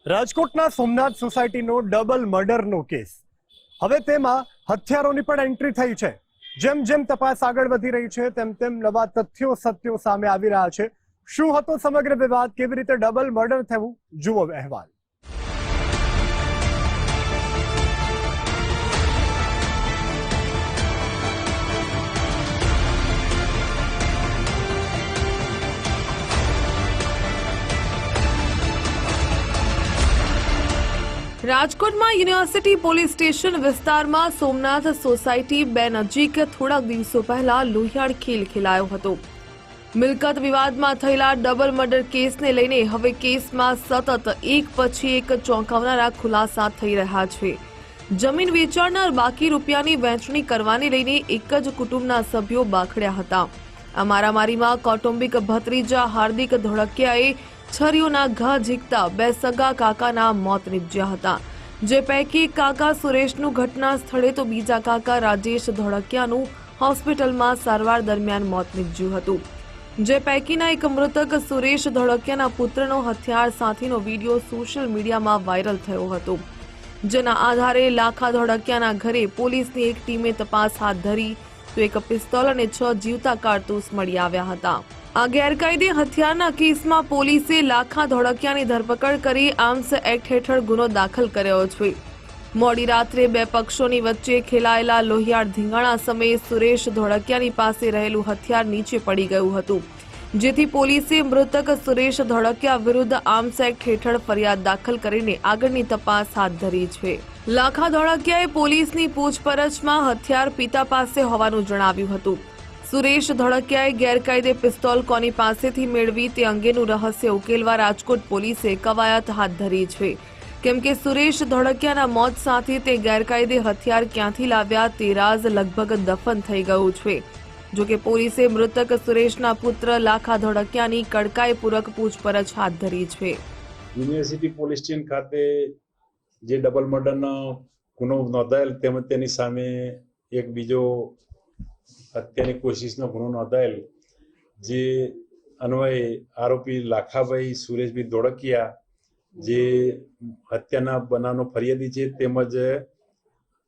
રાજકોટના Somnath સોસાયટીનો double મર્ડરનો case. હવે તેમાં હથિયારોની પણ એન્ટ્રી થઈ છે. જેમ જેમ તપાસ આગળ વધી રહી છે તેમ તેમ નવા તથ્યો સત્યો સામે આવી રહ્યા છે. શું હતો સમગ્ર વિવાદ, કેવી રીતે ડબલ મર્ડર થયું, જુઓ અહેવાલ. રાજકોટમાં યુનિવર્સિટી પોલીસ સ્ટેશન વિસ્તારમાં સોમનાથ સોસાયટી 2 નજીક થોડાક દિવસો પહેલા લોહિયાળ ખેલ ખેલાયો હતો. મિલકત વિવાદમાં થયેલા ડબલ મર્ડર કેસને લઈને હવે કેસમાં સતત એક પછી એક ચોંકાવનારા ખુલાસા થઈ રહ્યા છે. જમીન વેચાણના બાકી રૂપિયાની વહેંચણી કરવાને લઈને એક જ કુટુંબના સભ્યો બાખડ્યા હતા. આ મારામારીમાં કૌટુંબિક ભત્રીજા હાર્દિક ધોળકિયાએ છરીઓના ઘા ઝીકતા 2 સગા કાકાના મોત નીપજ્યા હતા. જે પૈકી કાકા સુરેશનું ઘટના સ્થળે તો બીજા કાકા રાજેશ ધોળકિયાનું હોસ્પિટલમાં સારવાર દરમિયાન મોત નીપજ્યું હતું. જે પૈકીના એક મૃતક સુરેશ ધોળકિયાના પુત્રનો હથિયાર સાથેનો વિડીયો સોશિયલ મીડિયામાં વાયરલ થયો હતો. જેના આધારે લાખા ધોળકિયાના ઘરે પોલીસની એક ટીમે તપાસ હાથ ધરી તો એક પિસ્તોલ અને 6 જીવતા કારતૂસ મળી આવ્યા હતા. આ ગેરકાયદે હથિયારના કેસમાં પોલીસે લાખા ધોળકિયાની ધરપકડ કરી આર્મ્સ એક્ટ હેઠળ ગુનો દાખલ કર્યો છે. મોડી રાત્રે 2 પક્ષોની વચ્ચે ખેલાયેલા લોહિયાળ ધીંગાણા સમયે સુરેશ ધોળકિયાની પાસે રહેલું હથિયાર નીચે પડી ગયું હતું. જેથી પોલીસે મૃતક સુરેશ ધોળકિયા વિરુદ્ધ આર્મ્સ એક્ટ હેઠળ ફરિયાદ દાખલ કરીને આગળની તપાસ હાથ ધરી છે. લાખા ધોળકિયાએ પોલીસની પૂછપરછમાં હથિયાર પિતા પાસે હોવાનું જણાવ્યું હતું. સુરેશ ધોળકિયાએ ગેરકાયદે પિસ્તોલ કોની પાસેથી મેળવી તે અંગેનું રહસ્ય ઉકેલવા રાજકોટ પોલીસે કવાયત હાથ ધરી છે. કેમ કે સુરેશ ધોળકિયાના મોત સાથે તે ગેરકાયદે હથિયાર ક્યાંથી લાવ્યા તે રાજ લગભગ દફન થઈ ગયું છે. જોકે પોલીસે મૃતક સુરેશના પુત્ર લાખા ધોળકિયાની કડકાઈપૂર્વક પૂછપરછ હાથ ધરી છે. યુનિવર્સિટી પોલીસ સ્ટેશન ખાતે જે ડબલ મર્ડરનો ગુનો નોંધાયેલ તેમજ તેની સામે એક બીજો હત્યાની કોશિશનો ગુનો નોંધાયેલ, જે અન્વયે આરોપી લાખાભાઈ સુરેશભાઈ ધોળકિયા જે હત્યાના બનાવનો ફરિયાદી છે તેમજ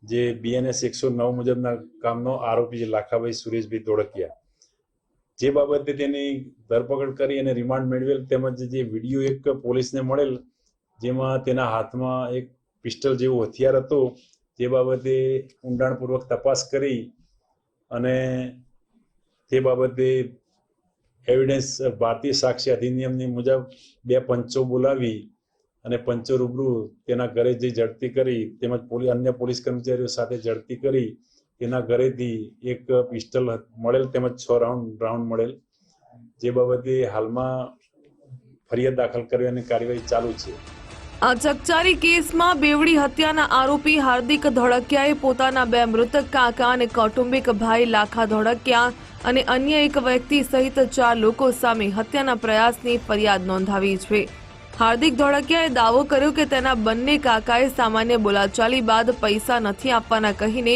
જે BNS 109 મુજબના કામનો આરોપી છે લાખાભાઈ સુરેશભાઈ ધોળકિયા, જે બાબતે તેની ધરપકડ કરી અને રિમાન્ડ મેળવેલ તેમજ જે વિડીયો એક પોલીસને મળેલ જેમાં તેના હાથમાં એક પિસ્ટલ જેવું હથિયાર હતો, જે બાબતે ઊંડાણપૂર્વક તપાસ કરી અને તે બાબતે એવિડન્સ ભારતીય સાક્ષ્ય અધિનિયમની મુજબ 2 પંચો બોલાવી અને પંચો રૂબરૂ તેના ઘરે જઈ ઝડપી કરી તેમજ અન્ય પોલીસ કર્મચારીઓ સાથે ઝડપી કરી તેના ઘરેથી એક પિસ્ટલ મળેલ તેમજ 6 રાઉન્ડ મળેલ, જે બાબતે હાલમાં ફરિયાદ દાખલ કરવાની કાર્યવાહી ચાલુ છે. આ ચકચારી કેસમાં બેવડી હત્યાના આરોપી હાર્દિક ધોળકિયાએ પોતાના 2 મૃતક કાકા અને કૌટુંબિક ભાઈ લાખા ધોળકિયા અને અન્ય એક વ્યક્તિ સહિત 4 લોકો સામે હત્યાના પ્રયાસની ફરિયાદ નોંધાવી છે. હાર્દિક ધોળકિયાએ દાવો કર્યો કે તેના બંને કાકાએ સામાન્ય બોલાચાલી બાદ પૈસા નથી આપવાના કહીને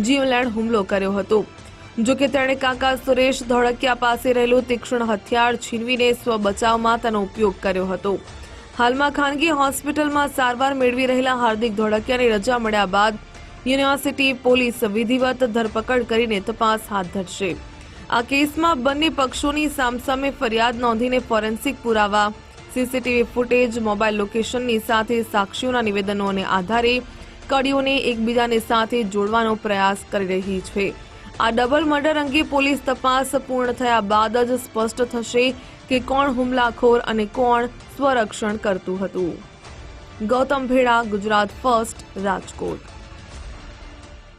જીવલેણ હુમલો કર્યો હતો. જોકે તેણે કાકા સુરેશ ધોળકિયા પાસે રહેલું તીક્ષ્ણ હથિયાર છીનવીને સ્વ બચાવમાં તેનો ઉપયોગ કર્યો હતો. હાલમાં ખાનગી હોસ્પિટલમાં સારવાર મેળવી રહેલા હાર્દિક ધોળકિયાની રજા મળ્યા બાદ યુનિવર્સિટી પોલીસ વિધિવત ધરપકડ કરીને તપાસ હાથ ધરશે. આ કેસમાં બંને પક્ષોની સામસામે ફરિયાદ નોંધીને ફોરેન્સિક પુરાવા, CCTV ફૂટેજ, મોબાઈલ લોકેશનની સાથે સાક્ષીઓના નિવેદનોને આધારે કડીઓને એકબીજાને સાથે જોડવાનો પ્રયાસ કરી રહી છે. આ ડબલ મર્ડર અંગે પોલીસ તપાસ પૂર્ણ થયા બાદ જ સ્પષ્ટ થશે કે કોણ હુમલાખોર અને કોણ સ્વરક્ષણ કરતું હતું. ગૌતમ ભેડા, ગુજરાત ફર્સ્ટ, રાજકોટ.